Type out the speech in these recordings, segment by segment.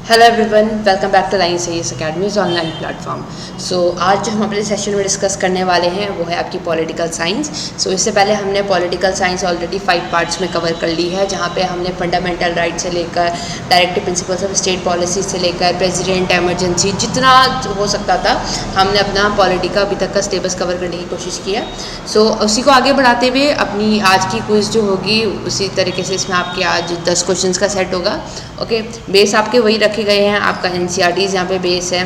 Hello everyone, welcome back to line सही academy's online platform. So आज जो हम अपने सेशन में डिस्कस करने वाले हैं वो है आपकी पॉलिटिकल साइंस। सो इससे पहले हमने पॉलिटिकल साइंस ऑलरेडी 5 पार्ट्स में कवर कर ली है, जहाँ पे हमने फंडामेंटल राइट से लेकर directive principles of state policy से लेकर प्रेसिडेंट, एमरजेंसी, जितना हो सकता था हमने अपना पॉलिटी का अभी तक का सिलेबस कवर करने की कोशिश की है। सो उसी को आगे बढ़ाते हुए अपनी आज की क्विज जो होगी उसी तरीके से इसमें आपके आज 10 क्वेश्चन का सेट होगा। ओके, बेस आपके वही रखे गए हैं, आपका एनसीईआरटीज़ यहाँ पे बेस है,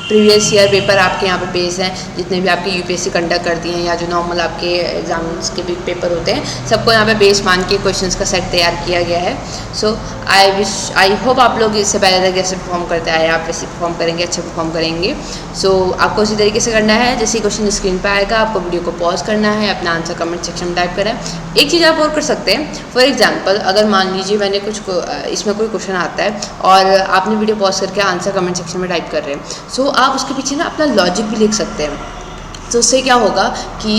प्रीवियस ईयर पेपर आपके यहाँ पे बेस हैं, जितने भी आपके यूपीएससी कंडक्ट करती हैं या जो नॉर्मल आपके एग्जाम्स के भी पेपर होते हैं सबको यहाँ पे बेस मान के क्वेश्चंस का सेट तैयार किया गया है। सो आई होप आप लोग इससे पहले जैसे परफॉर्म करते आए आप वैसे परफॉर्म करेंगे, अच्छे परफॉर्म करेंगे। सो आपको उसी तरीके से करना है, जैसे क्वेश्चन स्क्रीन पर आएगा आपको वीडियो को पॉज करना है, अपना आंसर कमेंट सेक्शन में टाइप करें। एक चीज़ आप और कर सकते हैं, फॉर एग्जाम्पल अगर मान लीजिए मैंने कुछ इसमें कोई क्वेश्चन आता है और आपने वीडियो पॉज करके आंसर कमेंट सेक्शन में टाइप कर रहे हैं, सो आप उसके पीछे ना अपना लॉजिक भी लिख सकते हैं। तो उससे क्या होगा कि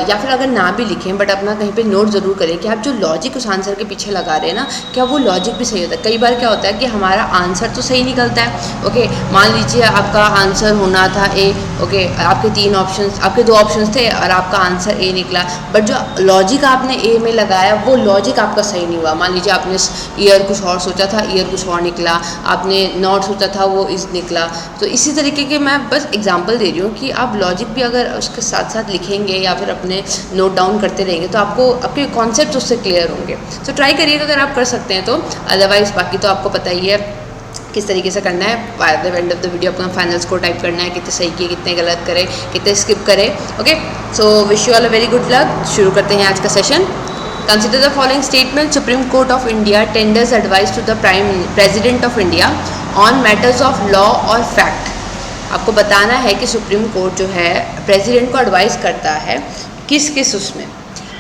या फिर अगर ना भी लिखें बट अपना कहीं पे नोट ज़रूर करें कि आप जो लॉजिक उस आंसर के पीछे लगा रहे हैं ना, क्या वो लॉजिक भी सही होता है। कई बार क्या होता है कि हमारा आंसर तो सही निकलता है। ओके, मान लीजिए आपका आंसर होना था ए, ओके, आपके 3 ऑप्शंस, आपके 2 ऑप्शंस थे और आपका आंसर ए निकला, बट जो लॉजिक आपने ए में लगाया वो लॉजिक आपका सही नहीं हुआ। मान लीजिए आपने ईयर कुछ और सोचा था, ईयर कुछ और निकला, आपने नॉट सोचा था वो इस निकला। तो इसी तरीके के मैं बस एग्जाम्पल दे रही हूँ कि आप लॉजिक भी अगर उसके साथ साथ लिखेंगे या फिर अपने नोट डाउन करते रहेंगे तो आपको आपके कॉन्सेप्ट उससे क्लियर होंगे। तो ट्राई करिएगा अगर आप कर सकते हैं तो, अदरवाइज बाकी तो आपको पता ही है किस तरीके से करना है। By the end of the video अपना फाइनल स्कोर टाइप करना है, कितने सही किए, कितने गलत करे, कितने स्किप करे। Okay, so wish you all a very good luck. शुरू करते हैं आज का session. Consider the following statement, Supreme Court of India tenders advice to the president of India on matters of law और फैक्ट। आपको बताना है कि सुप्रीम कोर्ट जो है प्रेसिडेंट को एडवाइस करता है किस किस उसमें।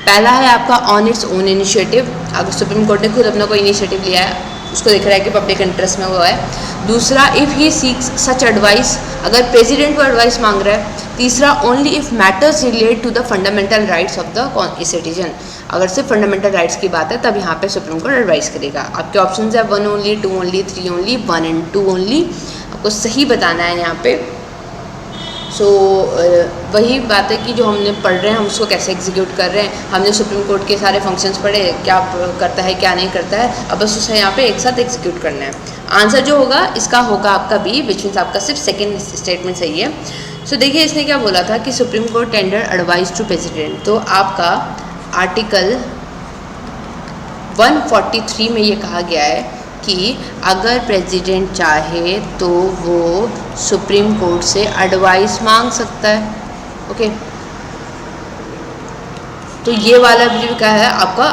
पहला है आपका ऑन इट्स ओन इनिशिएटिव, अगर सुप्रीम कोर्ट ने खुद अपना कोई इनिशिएटिव लिया है, उसको दिख रहा है कि पब्लिक इंटरेस्ट में वो है। दूसरा, if he seeks such advice, अगर प्रेसिडेंट को एडवाइस मांग रहा है। तीसरा, only if matters relate to the fundamental rights of the citizen, अगर सिर्फ फंडामेंटल राइट्स की बात है तब यहाँ पे सुप्रीम कोर्ट एडवाइस करेगा। आपके ऑप्शन है 1 only, 2 only, 3 only, 1 and 2 only. आपको सही बताना है यहाँ पे। सो वही बात है कि जो हमने पढ़ रहे हैं हम उसको कैसे एग्जीक्यूट कर रहे हैं। हमने सुप्रीम कोर्ट के सारे फंक्शंस पढ़े, क्या करता है क्या नहीं करता है, अब बस उसे यहाँ पे एक साथ एग्जीक्यूट करना है। आंसर जो होगा इसका होगा आपका बी, विच मीन्स आपका सिर्फ सेकेंड स्टेटमेंट सही है। सो देखिए इसने क्या बोला था कि Supreme Court tender advice to president, तो आपका आर्टिकल 143 में ये कहा गया है कि अगर प्रेसिडेंट चाहे तो वो सुप्रीम कोर्ट से एडवाइस मांग सकता है। ओके, तो ये वाला भी क्या है आपका,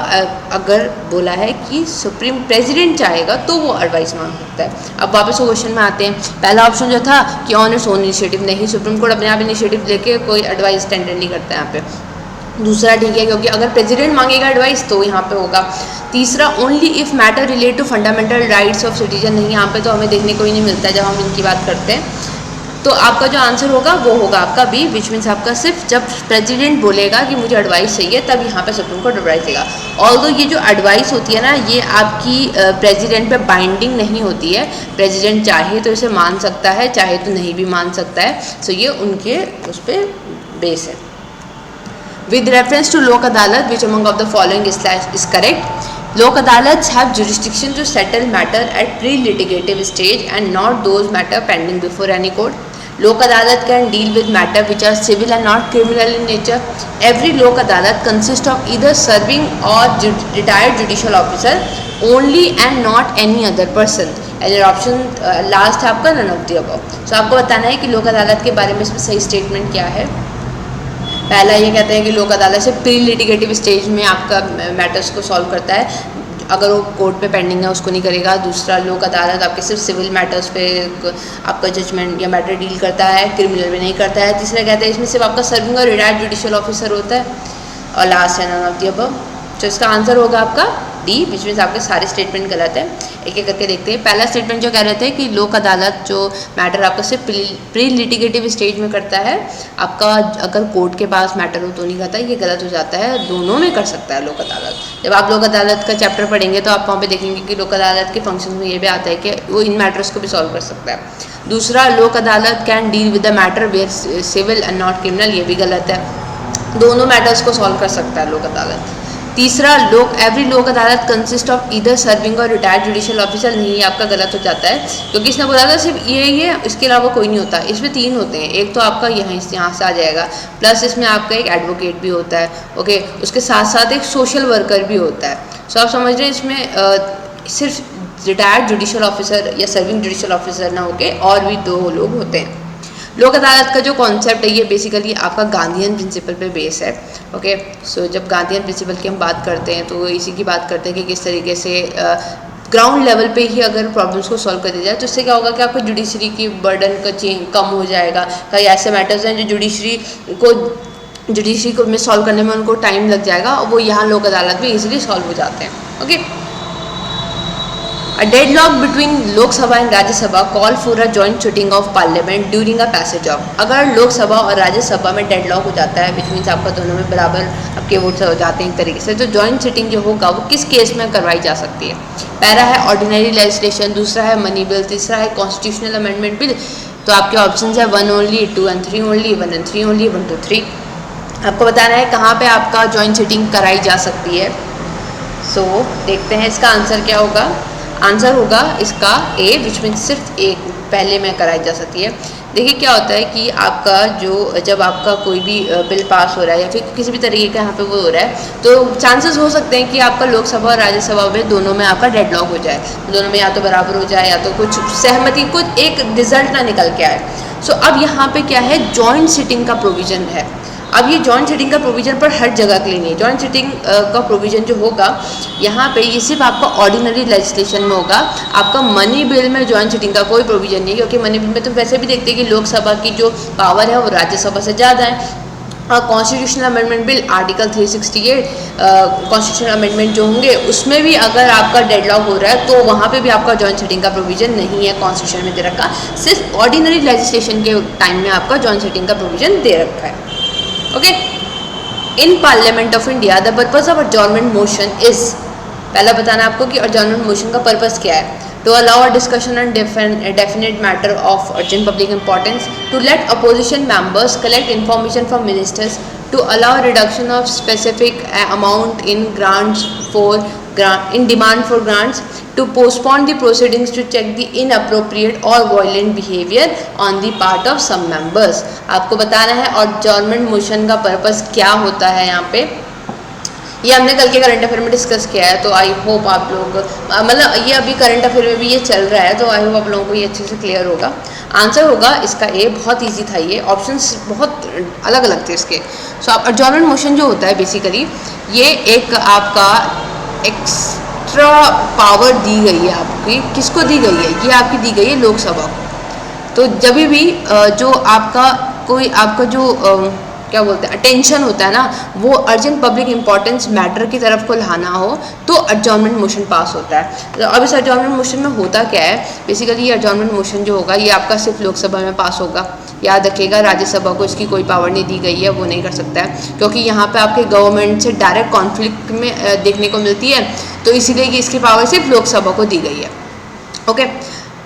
अगर बोला है कि सुप्रीम प्रेसिडेंट चाहेगा तो वो एडवाइस मांग सकता है। अब वापस क्वेश्चन में आते हैं। पहला ऑप्शन जो था कि ऑन इट्स ओन इनिशिएटिव, नहीं, सुप्रीम कोर्ट अपने आप इनिशिएटिव लेके कोई एडवाइस टेंडर नहीं करता है यहाँ पे। दूसरा ठीक है, क्योंकि अगर प्रेसिडेंट मांगेगा एडवाइस तो यहाँ पे होगा। तीसरा, only if matter relate to fundamental rights of citizen, नहीं, यहाँ पे तो हमें देखने को ही नहीं मिलता है जब हम इनकी बात करते हैं। तो आपका जो आंसर होगा वो होगा आपका बी, विच मीन्स आपका सिर्फ जब प्रेसिडेंट बोलेगा कि मुझे एडवाइस चाहिए तब यहाँ पे सुप्रीम कोर्ट एडवाइस देगा। ऑल्दो ये जो एडवाइस होती है ना, ये आपकी प्रेसिडेंट पे बाइंडिंग नहीं होती है। प्रेसिडेंट चाहे तो इसे मान सकता है, चाहे तो नहीं भी मान सकता है। सो ये उनके उस पर बेस है। With reference to लोक अदालत, which among of the following is correct? लोक अदालत have jurisdiction to settle matter at pre-litigative stage and not those matter pending before any court. लोक अदालत can deal with matter which are civil and not criminal in nature. Every लोक अदालत consists of either serving or retired judicial officer only and not any other person. And option last है आपका none of the above. So आपको बताना है कि लोक अदालत के बारे में इसमें सही स्टेटमेंट क्या है। पहला ये कहते हैं कि लोक अदालत से प्री लिटिगेटिव स्टेज में आपका मैटर्स को सॉल्व करता है, अगर वो कोर्ट पे पेंडिंग है उसको नहीं करेगा। दूसरा, लोक अदालत आपके सिर्फ सिविल मैटर्स पे आपका जजमेंट या मैटर डील करता है, क्रिमिनल में नहीं करता है। तीसरा कहते हैं इसमें सिर्फ आपका सर्विंग और रिटायर्ड जुडिशियल ऑफिसर होता है। और लास्ट है नन ऑफ द अबव। तो इसका आंसर होगा आपका डी, विच मीन्स आपके सारे स्टेटमेंट गलत है। एक एक करके देखते हैं। पहला स्टेटमेंट जो कह रहे थे कि लोक अदालत जो मैटर आपका सिर्फ प्री लिटिगेटिव स्टेज में करता है, आपका अगर कोर्ट के पास मैटर हो तो नहीं करता, ये गलत हो जाता है, दोनों में कर सकता है लोक अदालत। जब आप लोक अदालत का चैप्टर पढ़ेंगे तो आप वहाँ पे देखेंगे कि लोक अदालत के फंक्शन में ये भी आता है कि वो इन मैटर्स को भी सॉल्व कर सकता है। दूसरा, Lok Adalat can deal with the matter where civil and not criminal, ये भी गलत है, दोनों मैटर्स को सॉल्व कर सकता है लोक अदालत। तीसरा, एवरी लोक अदालत कंसिस्ट ऑफ ईदर सर्विंग और रिटायर्ड जुडिशियल ऑफिसर, नहीं, आपका गलत हो जाता है, क्योंकि इसने बोला था सिर्फ ये इसके अलावा कोई नहीं होता। इसमें 3 होते हैं, एक तो आपका यहाँ से आ जाएगा, प्लस इसमें आपका एक एडवोकेट भी होता है, ओके, उसके साथ साथ एक सोशल वर्कर भी होता है। सो आप समझ रहे हैं इसमें सिर्फ रिटायर्ड जुडिशियल ऑफिसर या सर्विंग जुडिशियल ऑफिसर ना होके और भी 2 लोग होते हैं। लोक अदालत का जो कॉन्सेप्ट है ये बेसिकली आपका गांधीयन प्रिंसिपल पे बेस है, ओके। सो जब गांधीयन प्रिंसिपल की हम बात करते हैं तो इसी की बात करते हैं कि किस तरीके से ग्राउंड लेवल पे ही अगर प्रॉब्लम्स को सॉल्व कर दिया जाए तो इससे क्या होगा कि आपको जुडिशरी की बर्डन का कम हो जाएगा। कई ऐसे मैटर्स हैं जो जुडिशरी को में सॉल्व करने में उनको टाइम लग जाएगा, वो यहाँ लोक अदालत में ईजिली सॉल्व हो जाते हैं, ओके। A deadlock between लोक सभा and Rajya Sabha call for a joint sitting of parliament during a passage of, अगर लोकसभा और राज्यसभा में डेडलॉक हो जाता है, विच मीन्स आपका दोनों में बराबर आपके वोट्स हो जाते हैं एक तरीके से, तो जॉइंट सिटिंग जो होगा वो किस केस में करवाई जा सकती है। पहला है ऑर्डिनरी लेजिस्लेशन, दूसरा है मनी बिल, तीसरा है कॉन्स्टिट्यूशनल अमेंडमेंट बिल। तो आपके ऑप्शन है 1 only, 2 and 3 only, 1 and 3 only, 1 to 3। आपको बताना है कहाँ पे आपका जॉइंट सिटिंग कराई जा सकती है। सो देखते हैं इसका आंसर क्या होगा। आंसर होगा इसका ए, विच मीन्स सिर्फ एक पहले में कराई जा सकती है। देखिए क्या होता है कि आपका जब आपका कोई भी बिल पास हो रहा है या फिर किसी भी तरीके का यहाँ पे वो हो रहा है तो चांसेस हो सकते हैं कि आपका लोकसभा और राज्यसभा में दोनों में आपका डेडलॉक हो जाए, दोनों में या तो बराबर हो जाए या तो कुछ सहमति, कुछ एक रिजल्ट ना निकल के आए। सो अब यहाँ पे क्या है, जॉइंट सिटिंग का प्रोविज़न है। अब ये जॉइंट सिटिंग का प्रोविज़न पर हर जगह के लिए नहीं है। जॉइंट सिटिंग का प्रोविज़न जो होगा यहाँ पे ये सिर्फ आपका ऑर्डिनरी लेजिस्लेशन में होगा। आपका मनी बिल में जॉइंट सिटिंग का कोई प्रोविज़न नहीं है, क्योंकि मनी बिल में तो वैसे भी देखते हैं कि लोकसभा की जो पावर है वो राज्यसभा से ज़्यादा है। और constitutional amendment bill article 368 constitutional amendment जो होंगे उसमें भी अगर आपका डेडलॉक हो रहा है तो वहाँ पे भी आपका जॉइंट सिटिंग का प्रोविज़न नहीं है कॉन्स्टिट्यूशन में दे रखा, सिर्फ ऑर्डिनरी लेजिस्लेशन के टाइम में आपका जॉइंट सिटिंग का प्रोविज़न दे रखा है, okay. In Parliament of India the purpose of adjournment motion is, पहला बताना आपको कि अडजॉर्नमेंट मोशन का पर्पस क्या है। To allow a discussion on definite matter of urgent public importance, to let opposition members collect information from ministers, to allow reduction of specific amount in grants in demand for grants, to postpone the proceedings to check the inappropriate or violent behavior on the part of some members। आपको बताना है और adjournment motion का purpose क्या होता है। यहाँ पे ये हमने कल के करंट अफेयर में डिस्कस किया है, तो आई होप आप लोग मतलब ये अभी करंट अफेयर में भी ये चल रहा है, तो आई होप आप लोगों को ये अच्छे से क्लियर होगा। आंसर होगा इसका ए, बहुत इजी था ये, ऑप्शंस बहुत अलग अलग थे इसके। सो आप adjournment मोशन जो होता है बेसिकली ये एक आपका एक्स्ट्रा पावर दी गई है आपकी, किसको दी गई है, ये आपकी दी गई है लोकसभा को। तो जब भी जो आपका कोई आपका जो क्या बोलते हैं अटेंशन होता है ना, वो अर्जेंट पब्लिक इंपॉर्टेंस मैटर की तरफ को लाना हो तो एडजॉर्नमेंट मोशन पास होता है। तो अब इस एडजॉर्नमेंट मोशन में होता क्या है, बेसिकली ये एडजॉर्नमेंट मोशन जो होगा ये आपका सिर्फ लोकसभा में पास होगा। याद रखिएगा राज्यसभा को इसकी कोई पावर नहीं दी गई है, वो नहीं कर सकता है, क्योंकि यहाँ पे आपके गवर्नमेंट से डायरेक्ट कॉन्फ्लिक्ट में देखने को मिलती है, तो इसीलिए इसकी पावर सिर्फ लोकसभा को दी गई है, ओके।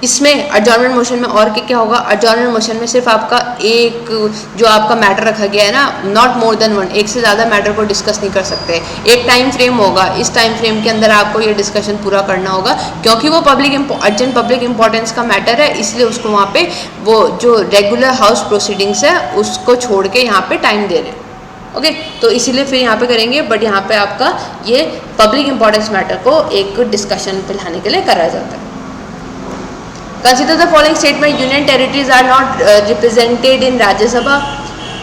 इसमें एडजॉर्नमेंट मोशन में और क्या होगा, एडजॉर्नमेंट मोशन में सिर्फ आपका एक जो आपका मैटर रखा गया है ना, नॉट मोर देन वन, एक से ज़्यादा मैटर को डिस्कस नहीं कर सकते। एक टाइम फ्रेम होगा, इस टाइम फ्रेम के अंदर आपको ये डिस्कशन पूरा करना होगा, क्योंकि वो अर्जेंट पब्लिक इंपॉर्टेंस का मैटर है, इसलिए उसको वहाँ पे वो जो रेगुलर हाउस प्रोसीडिंग्स है उसको छोड़ के यहाँ पे टाइम दे रहे हैं, ओके। तो इसीलिए फिर यहाँ पे करेंगे, बट यहाँ पे आपका ये पब्लिक इंपॉर्टेंस मैटर को एक डिस्कशन पे लाने के लिए करा जाता है। Consider the following statement: Union territories are not represented in Rajya Sabha.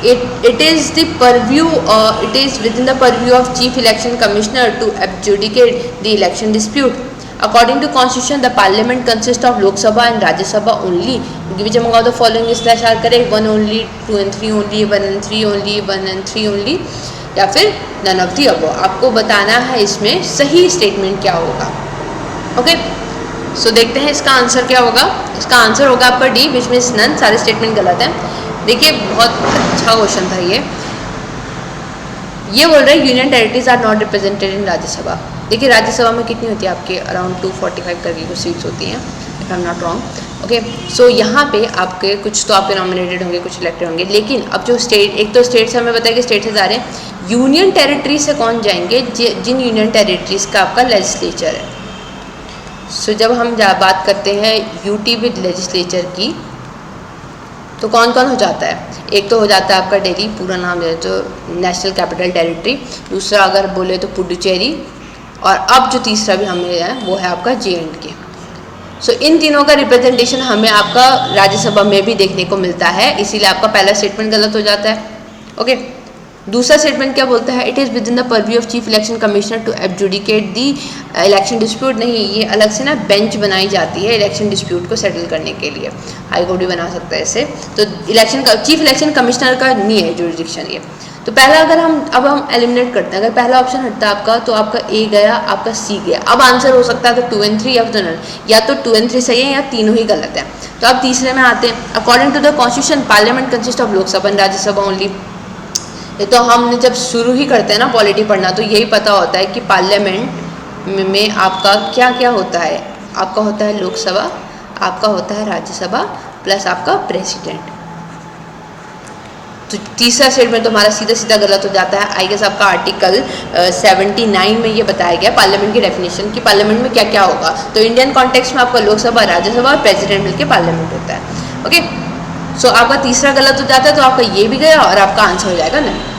It is the purview. It is within the purview of Chief Election Commissioner to adjudicate the election dispute. According to constitution the parliament consist of Lok Sabha and Rajya Sabha only, which among of the following slash are correct, 1 only, 2 and 3 only, 1 and 3 only, 1 and 3 only, या फिर none of the above. आपको बताना है इसमें सही statement क्या होगा। Okay, सो देखते हैं इसका आंसर क्या होगा। इसका आंसर होगा आपका डी, विच मीन्स नन, सारे स्टेटमेंट गलत हैं। देखिए बहुत अच्छा क्वेश्चन था ये बोल रहे हैं union territories are not represented in Rajya Sabha. देखिए राज्यसभा में कितनी होती है आपके, अराउंड 245 करके कुछ सीट्स होती हैं, if I am not wrong. Okay, so यहाँ पे आपके कुछ तो आपके नॉमिनेटेड होंगे, कुछ इलेक्टेड होंगे, लेकिन अब जो स्टेट, एक तो स्टेट से हमें बताया कि स्टेट से जा रहे हैं, यूनियन टेरिटरी से कौन जाएंगे, जिन यूनियन टेरिटरीज का आपका लेजिस्लेचर है। सो जब हम बात करते हैं यूटी विद लेजिस्लेचर की, तो कौन कौन हो जाता है, एक तो हो जाता है आपका दिल्ली, पूरा नाम है तो नेशनल कैपिटल टेरिटरी, दूसरा अगर बोले तो पुडुचेरी, और अब जो तीसरा भी हमें है वो है आपका JNK। सो इन तीनों का रिप्रेजेंटेशन हमें आपका राज्यसभा में भी देखने को मिलता है, इसीलिए आपका पहला स्टेटमेंट गलत हो जाता है। ओके, दूसरा स्टेटमेंट क्या बोलता है, it is within the purview of chief election commissioner to adjudicate the election dispute. नहीं, ये अलग से ना बेंच बनाई जाती है इलेक्शन डिस्प्यूट को सेटल करने के लिए, हाई कोर्ट भी बना सकता है इसे। तो इलेक्शन का चीफ इलेक्शन कमिश्नर का नहीं है जुरिडिक्शन ये। तो पहला अगर हम एलिमिनेट करते हैं, अगर पहला ऑप्शन हटता है आपका, तो आपका ए गया, आपका सी गया। अब आंसर हो सकता है तो 2 and 3 या फिर नन, या तो 2 and 3 सही है या तीनों ही गलत है। तो अब तीसरे में आते हैं, according to the constitution parliament consist of Lok Sabha and Rajya Sabha only. ये तो हमने जब शुरू ही करते हैं ना पॉलिटी पढ़ना, तो यही पता होता है कि पार्लियामेंट में आपका क्या क्या होता है, आपका होता है लोकसभा, आपका होता है राज्यसभा, प्लस आपका प्रेसिडेंट। तो तीसरा स्टेटमेंट तो हमारा सीधा सीधा गलत हो जाता है। आई गेस आपका आर्टिकल 79 में ये बताया गया पार्लियामेंट की डेफिनेशन, कि पार्लियामेंट में क्या क्या होगा। तो इंडियन कॉन्टेक्स्ट में आपका लोकसभा, राज्यसभा और प्रेसिडेंट मिलकर पार्लियामेंट होता है। ओके, सो आपका तीसरा गलत हो जाता है, तो आपका ये भी गया और आपका आंसर हो जाएगा नहीं।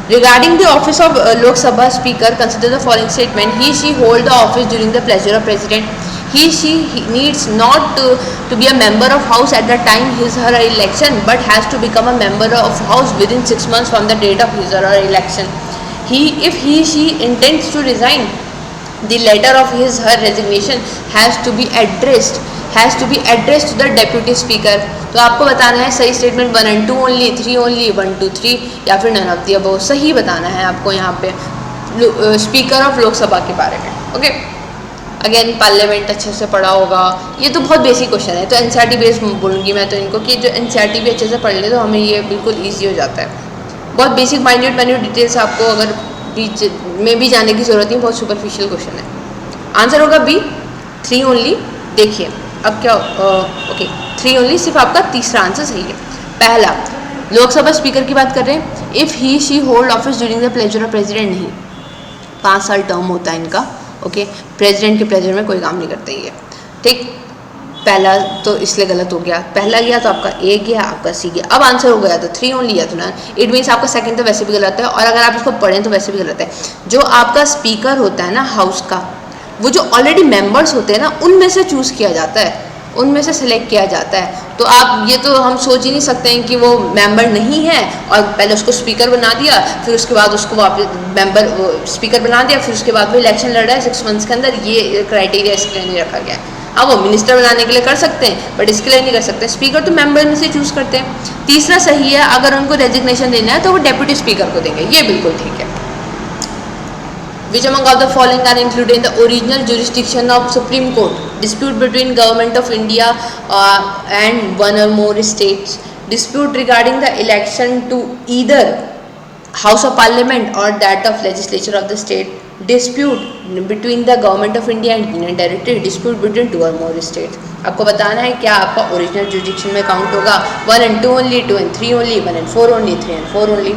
Regarding the office of Lok Sabha Speaker, consider the following statement: he she hold the office during the pleasure of President. He needs not to be a member of House at the time his her election, but has to become a member of House within 6 months from the date of his or her election. If he she intends to resign, the letter of his her resignation has to be addressed to the deputy speaker. तो आपको बताना है सही statement 1 and 2 only, 3 only, 1 2 3 या फिर none of the above. सही बताना है आपको यहाँ पे स्पीकर ऑफ लोकसभा के बारे में। ओके, अगेन पार्लियामेंट अच्छे से पढ़ा होगा, ये तो बहुत बेसिक क्वेश्चन है, तो NCERT बेस्ड बोलूँगी मैं तो इनको, कि जो NCERT भी अच्छे से पढ़ ले तो हमें ये बिल्कुल ईजी हो जाता है। बहुत बेसिक माइन्यूट डिटेल्स आपको अगर बीच में भी जाने की ज़रूरत नहीं, बहुत सुपरफिशियल क्वेश्चन है। आंसर होगा बी, 3 ओनली। देखिए अब क्या, ओके 3 ओनली, सिर्फ आपका तीसरा आंसर सही है। पहला लोकसभा स्पीकर की बात कर रहे हैं, if he she hold office during the pleasure of president, नहीं, 5 साल टर्म होता है इनका। ओके, प्रेसिडेंट के प्लेजर में कोई काम नहीं करते ये, ठीक। पहला तो इसलिए गलत हो गया, पहला गया तो आपका ए गया, आपका सी गया। अब आंसर हो गया तो 3 ओनली या तो ना, इट मीन्स आपका सेकंड तो वैसे भी गलत है, और अगर आप इसको पढ़ें तो वैसे भी गलत है। जो आपका स्पीकर होता है ना हाउस का, वो जो ऑलरेडी मेंबर्स होते हैं ना, उनमें से चूज़ किया जाता है, उनमें से सिलेक्ट किया जाता है। तो आप ये तो हम सोच ही नहीं सकते हैं कि वो मेंबर नहीं है और पहले उसको स्पीकर बना दिया, फिर उसके बाद उसको वापस मेंबर वो स्पीकर बना दिया, फिर उसके बाद वो इलेक्शन लड़ रहा है 6 मंथ्स के अंदर। ये क्राइटेरिया इसके लिए नहीं रखा गया है। अब वो मिनिस्टर बनाने के लिए कर सकते हैं, बट इसके लिए नहीं कर सकते। स्पीकर तो मेंबर में से चूज़ करते हैं। तीसरा सही है, अगर उनको रेजिग्नेशन देना है तो वो डेप्यूटी स्पीकर को देंगे, ये बिल्कुल ठीक है। Which among of the following are included in the original jurisdiction of Supreme Court? Dispute between Government of India and one or more states. Dispute regarding the election to either House of Parliament or that of Legislature of the state. Dispute between the Government of India and Union Territory. Dispute between 2 or more states. आपको बताना है क्या आपका original jurisdiction में count होगा 1 and 2 only, 2 and 3 only, 1 and 4 only, 3 and 4 only.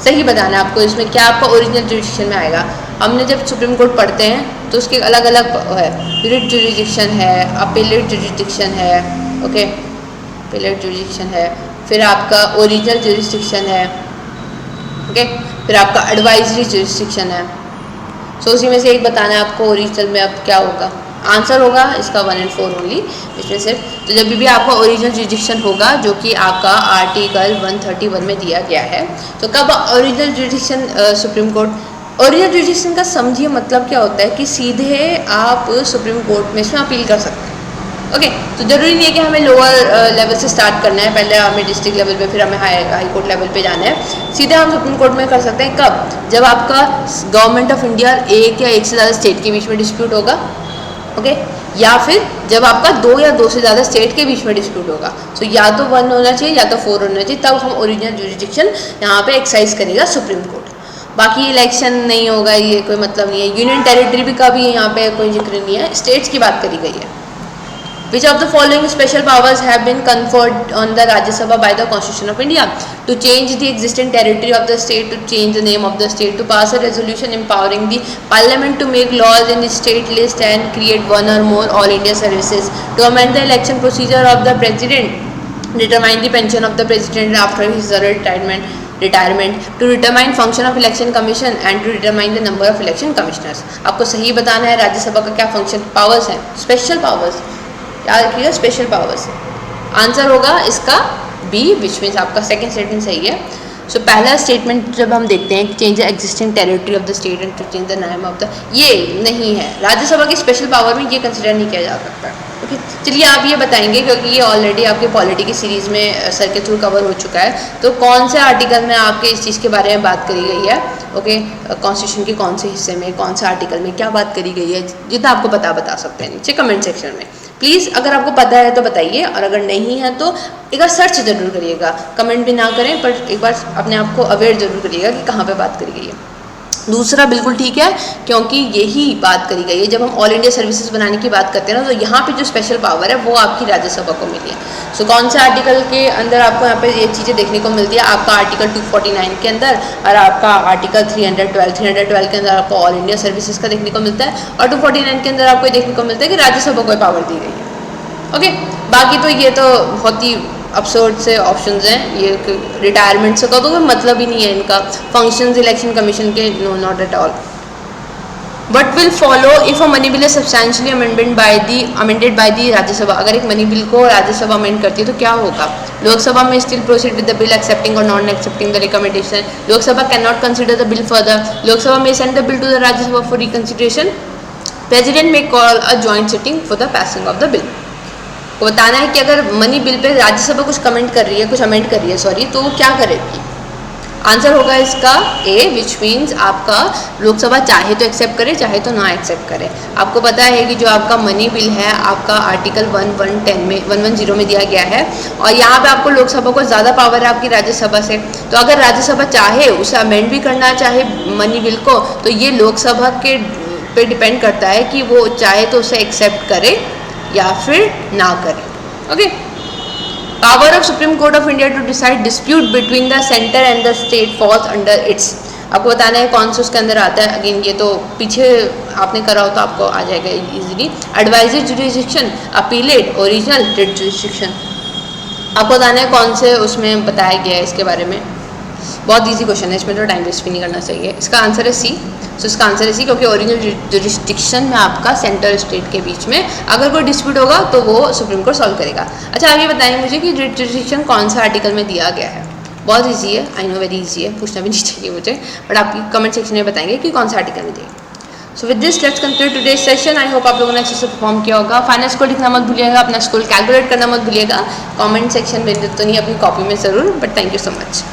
सही बताना है आपको इसमें क्या आपका ओरिजिनल जुरिडिक्शन में आएगा। हमने जब सुप्रीम कोर्ट पढ़ते हैं तो उसके अलग अलग है, रिट जुरिडिक्शन है, अपेलेट जुरिडिक्शन है, ओके अपेलेट जुरिडिक्शन है, फिर आपका ओरिजिनल जुरिडिक्शन है, ओके फिर आपका एडवाइजरी जुरिडिक्शन है। सो उसी में से एक बताना है आपको ओरिजिनल में अब क्या होगा। आंसर होगा इसका 1 and 4 ओनली, इसमें से। तो जब भी आपका ओरिजिनल जुरिडिक्शन होगा जो कि आपका आर्टिकल 131 में दिया गया है, तो कब original jurisdiction supreme court original jurisdiction का समझिए मतलब क्या होता है कि सीधे आप सुप्रीम कोर्ट में इसमें अपील कर सकते हैं। ओके, तो ज़रूरी नहीं है कि हमें लोअर लेवल से स्टार्ट करना है, पहले हमें डिस्ट्रिक्ट लेवल पे, फिर हमें हाई कोर्ट लेवल पे जाना है। सीधे हम सुप्रीम कोर्ट में कर सकते हैं। कब? जब आपका गवर्नमेंट ऑफ इंडिया एक या एक से ज़्यादा स्टेट के बीच में डिस्प्यूट होगा, ओके, या फिर जब आपका दो या दो से ज़्यादा स्टेट के बीच में डिस्प्यूट होगा। तो या तो 1 होना चाहिए या तो 4 होना चाहिए, तब हम ओरिजिनल जुरिडिक्शन यहाँ पे एक्सरसाइज करेगा सुप्रीम कोर्ट। बाकी इलेक्शन नहीं होगा, ये कोई मतलब नहीं है। यूनियन टेरिटरी भी का भी यहाँ पे कोई जिक्र नहीं है, स्टेट्स की बात करी गई है। Which of the following special powers have been conferred on the Rajya Sabha by the Constitution of India? To change the existing territory of the state, to change the name of the state, to pass a resolution empowering the Parliament to make laws in the state list and create one or more All India services, to amend the election procedure of the President, determine the pension of the President after his retirement, to determine function of election commission and to determine the number of election commissioners। आपको सही बताना है राज्यसभा का क्या function powers हैं, special powers, याद रखिएगा special powers. Answer होगा इसका बी, विच मीन्स आपका सेकंड स्टेटमेंट सही है। सो पहला स्टेटमेंट जब हम देखते हैं change the existing territory of the state and to change the name of the, ये नहीं है राज्यसभा की स्पेशल पावर में, ये कंसिडर नहीं किया जा सकता। ओके, चलिए आप ये बताएंगे, क्योंकि ये ऑलरेडी आपके पॉलिटी की सीरीज़ में सर के थ्रू कवर हो चुका है, तो कौन से आर्टिकल में आपके इस चीज़ के बारे में बात करी गई है? ओके, कॉन्स्टिट्यूशन के कौन से हिस्से में, कौन सा आर्टिकल में क्या बात करी गई है? जितना आपको बता सकते हैं नीचे कमेंट सेक्शन में प्लीज़। अगर आपको पता है तो बताइए, और अगर नहीं है तो एक बार सर्च जरूर करिएगा, कमेंट भी ना करें पर एक बार अपने आप को अवेयर जरूर करिएगा कि कहाँ पे बात करी गई है। दूसरा बिल्कुल ठीक है, क्योंकि यही बात करी गई है जब हम ऑल इंडिया सर्विसेज बनाने की बात करते हैं ना, तो यहाँ पे जो स्पेशल पावर है वो आपकी राज्यसभा को मिली है। सो कौन से आर्टिकल के अंदर आपको यहाँ पे ये चीज़ें देखने को मिलती है? आपका आर्टिकल 249 के अंदर, और आपका आर्टिकल 312 के अंदर आपको ऑल इंडिया सर्विसेज का देखने को मिलता है, और 249 के अंदर आपको देखने को मिलता है कि राज्यसभा को पावर दी गई है। ओके, बाकी तो ये तो बहुत ही अपसर्ड से ऑप्शंस हैं, ये रिटायरमेंट से का तो कोई मतलब ही नहीं है इनका, फंक्शंस इलेक्शन कमीशन के, no not at all. What will follow if a money bill is substantially amended by the Rajya Sabha? अगर एक मनी बिल को राज्यसभा अमेंड करती है तो क्या होगा? Lok Sabha may still proceed with the bill accepting or not accepting the recommendation. Lok Sabha can not consider the bill further. Lok Sabha may send the bill to the Rajya Sabha for reconsideration. President may call a joint sitting for the passing of the bill. को बताना है कि अगर money bill pay Rajya Sabha कुछ comment कर रही है, कुछ अमेंड कर रही है सॉरी, तो वो क्या करेगी? आंसर होगा इसका ए, विच मीन्स आपका लोकसभा चाहे तो एक्सेप्ट करे, चाहे तो ना एक्सेप्ट करे। आपको पता है कि जो आपका मनी बिल है आपका आर्टिकल 110 में दिया गया है, और यहाँ पे आपको लोकसभा को ज़्यादा पावर है आपकी राज्यसभा से। तो अगर राज्यसभा चाहे उसे अमेंड भी करना चाहे मनी बिल को, तो ये लोकसभा के पे डिपेंड करता है कि वो चाहे तो उसे एक्सेप्ट करे या फिर ना करें। Okay, power of Supreme Court of India to decide dispute between the centre and the state falls under its. आपको बताना है कौन सा उसके अंदर आता है। अगेन ये तो पीछे आपने करा हो तो आपको आ जाएगा easily. Advisory jurisdiction, appellate, original, writ jurisdiction. आपको बताना है कौन से उसमें बताया गया है इसके बारे में। बहुत इजी क्वेश्चन है, इसमें तो टाइम वेस्ट भी नहीं करना चाहिए। इसका आंसर है सी। सो इसका आंसर है सी, क्योंकि ओरिजिनल जुरिडिक्शन में आपका सेंटर स्टेट के बीच में अगर कोई डिस्प्यूट होगा तो वो सुप्रीम कोर्ट सॉल्व करेगा। अच्छा, आगे बताएंगे मुझे कि जुरिडिक्शन कौन सा आर्टिकल में दिया गया है। बहुत ईजी है, आई नो वेरी ईजी है, पूछना भी नहीं चाहिए मुझे, बट आप कमेंट सेक्शन में बताएंगे कि कौन सा आर्टिकल में दिया। So with this let's conclude today's session. I hope आप लोगों ने अच्छे से परफॉर्म किया होगा। फाइनल स्कोर लिखना मत भूलिएगा, अपना स्कोर कैलकुलेट करना मत भूलिएगा। कमेंट सेक्शन में तो नहीं, अपनी कॉपी में ज़रूर, but thank you so much.